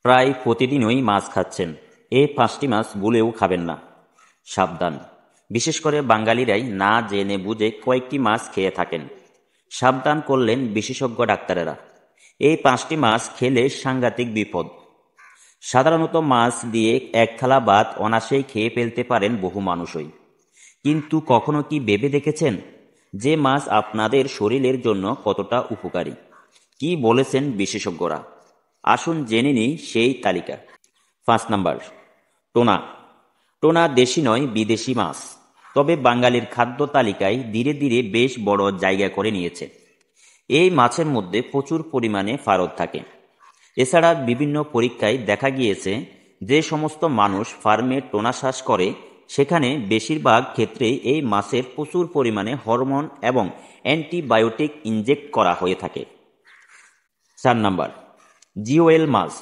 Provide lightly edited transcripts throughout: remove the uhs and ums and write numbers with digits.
প্রায় প্রতিদিনই মাছ খাচ্ছেন, এই 5টি মাছ ভুলেও খাবেন না। সাবধান, বিশেষ করে বাঙালিরাই না জেনে বুঝে কয়েকটি মাছ খেয়ে থাকেন। সাবধান করলেন বিশেষজ্ঞ ডাক্তারেরা। এই 5টি মাছ খেলে সাংঘাতিক বিপদ। সাধারণত মাছ দিয়ে এক থালা ভাত অনায়াসেই খেয়ে ফেলতে পারেন বহু মানুষই। কিন্তু কখনো কি ভেবে দেখেছেন যে মাছ আপনাদের শরীরের জন্য কতটা উপকারী? কি বলেছেন বিশেষজ্ঞরা? আসুন জেনে নিই সেই তালিকা। 5 নাম্বার, টোনা। টোনা দেশি নয়, বিদেশি মাছ, তবে বাঙালির খাদ্য তালিকায় ধীরে ধীরে বেশ বড় জায়গা করে নিয়েছে। এই মাছের মধ্যে প্রচুর পরিমাণে ফারদ থাকে। এছাড়া বিভিন্ন পরীক্ষায় দেখা গিয়েছে যে সমস্ত মানুষ ফার্মে টোনা চাষ করে সেখানে বেশিরভাগ ক্ষেত্রেই এই মাছের প্রচুর পরিমাণে হরমোন এবং অ্যান্টিবায়োটিক ইনজেক্ট করা হয়ে থাকে। 4 নাম্বার, জিওল মাছ।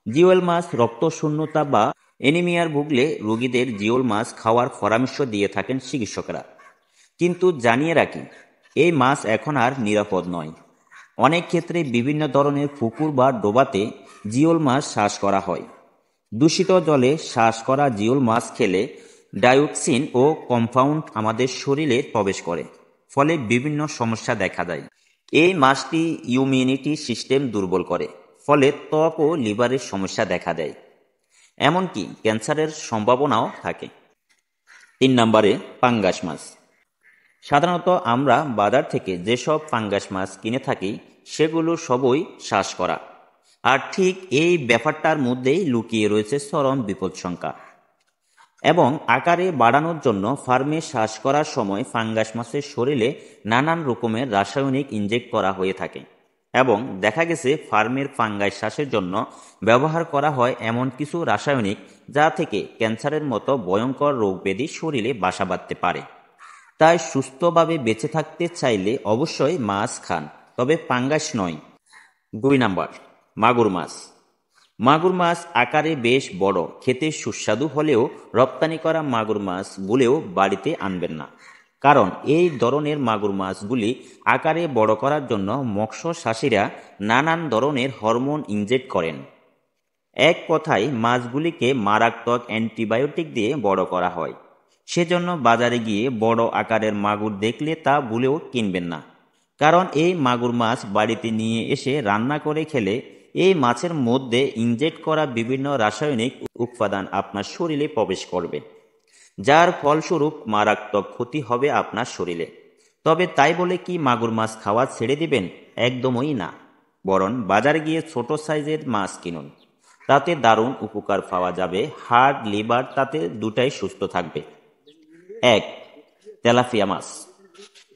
জিওল মাছ রক্তশূন্যতা বা অ্যানিমিয়ার ভুগলে রোগীদের জিওল মাছ খাওয়ার পরামর্শ দিয়ে থাকেন চিকিৎসকেরা। কিন্তু জানিয়ে রাখি, এই মাছ এখন আর নিরাপদ নয়। অনেক ক্ষেত্রে বিভিন্ন ধরনের পুকুর বা ডোবাতে জিওল মাছ চাষ করা হয়। দূষিত জলে চাষ করা জিওল মাছ খেলে ডাইঅক্সিন ও কম্পাউন্ড আমাদের শরীরে প্রবেশ করে, ফলে বিভিন্ন সমস্যা দেখা দেয়। এই মাছটি ইমিউনিটি সিস্টেম দুর্বল করে, ফলে ত্বক ও লিভারের সমস্যা দেখা দেয়, এমনকি ক্যান্সারের সম্ভাবনাও থাকে। 3 নম্বরে, পাঙ্গাস মাছ। সাধারণত আমরা বাজার থেকে যেসব পাঙ্গাস মাছ কিনে থাকি সেগুলো সবই চাষ করা। আর ঠিক এই ব্যাপারটার মধ্যেই লুকিয়ে রয়েছে চরম বিপদশঙ্কা। এবং আকারে বাড়ানোর জন্য ফার্মে চাষ করার সময় ফাঙ্গাস মাছের শরীরে নানান রকমের রাসায়নিক ইনজেক্ট করা হয়ে থাকে। এবং দেখা গেছে ফার্মের ফাঙ্গাস চাষের জন্য ব্যবহার করা হয় এমন কিছু রাসায়নিক যা থেকে ক্যান্সারের মতো ভয়ঙ্কর রোগ ব্যাধি শরীরে বাসা বাঁধতে পারে। তাই সুস্থভাবে বেঁচে থাকতে চাইলে অবশ্যই মাছ খান, তবে পাঙ্গাস নয়। 2 নাম্বার, মাগুর মাছ। মাগুর মাছ আকারে বেশ বড়, খেতে সুস্বাদু হলেও রপ্তানি করা মাগুর মাছ ভুলেও বাড়িতে আনবেন না। কারণ এই ধরনের মাগুর মাছগুলি আকারে বড় করার জন্য মৎস্য চাষিরা নানান ধরনের হরমোন ইনজেক্ট করেন। এক কথায় মাছগুলিকে মারাত্মক অ্যান্টিবায়োটিক দিয়ে বড় করা হয়। সেজন্য বাজারে গিয়ে বড় আকারের মাগুর দেখলে তা ভুলেও কিনবেন না। কারণ এই মাগুর মাছ বাড়িতে নিয়ে এসে রান্না করে খেলে এই মাছের মধ্যে ইনজেক্ট করা বিভিন্ন রাসায়নিক উপাদান আপনার শরীরে প্রবেশ করবে, যার ফলস্বরূপ মারাত্মক ক্ষতি হবে আপনার শরীরে। তবে তাই বলে কি মাগুর মাছ খাওয়া ছেড়ে দিবেন? একদমই না। বরং বাজারে গিয়ে ছোট সাইজের মাছ কিনুন, তাতে দারুণ উপকার পাওয়া যাবে। হার্ট, লিভার তাতে দুটাই সুস্থ থাকবে। 1. তেলাপিয়া মাছ।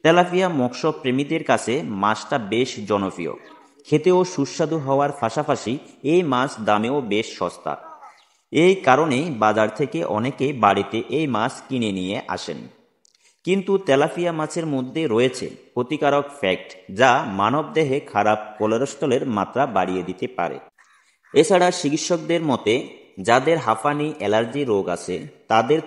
তেলাপিয়া মৎস্য প্রেমীদের কাছে মাছটা বেশ জনপ্রিয়। খেতেও সুস্বাদু হওয়ার পাশাপাশি এই মাছ দামেও বেশ সস্তা। এই কারণেই বাজার থেকে অনেকে বাড়িতে এই মাছ কিনে নিয়ে আসেন। কিন্তু তেলাপিয়া মাছের মধ্যে রয়েছে ক্ষতিকারক ফ্যাট যা মানবদেহে খারাপ কোলেস্টেরলের মাত্রা বাড়িয়ে দিতে পারে। এছাড়া চিকিৎসকদের মতে যাদের হাঁপানি, অ্যালার্জি রোগ আছে তাদের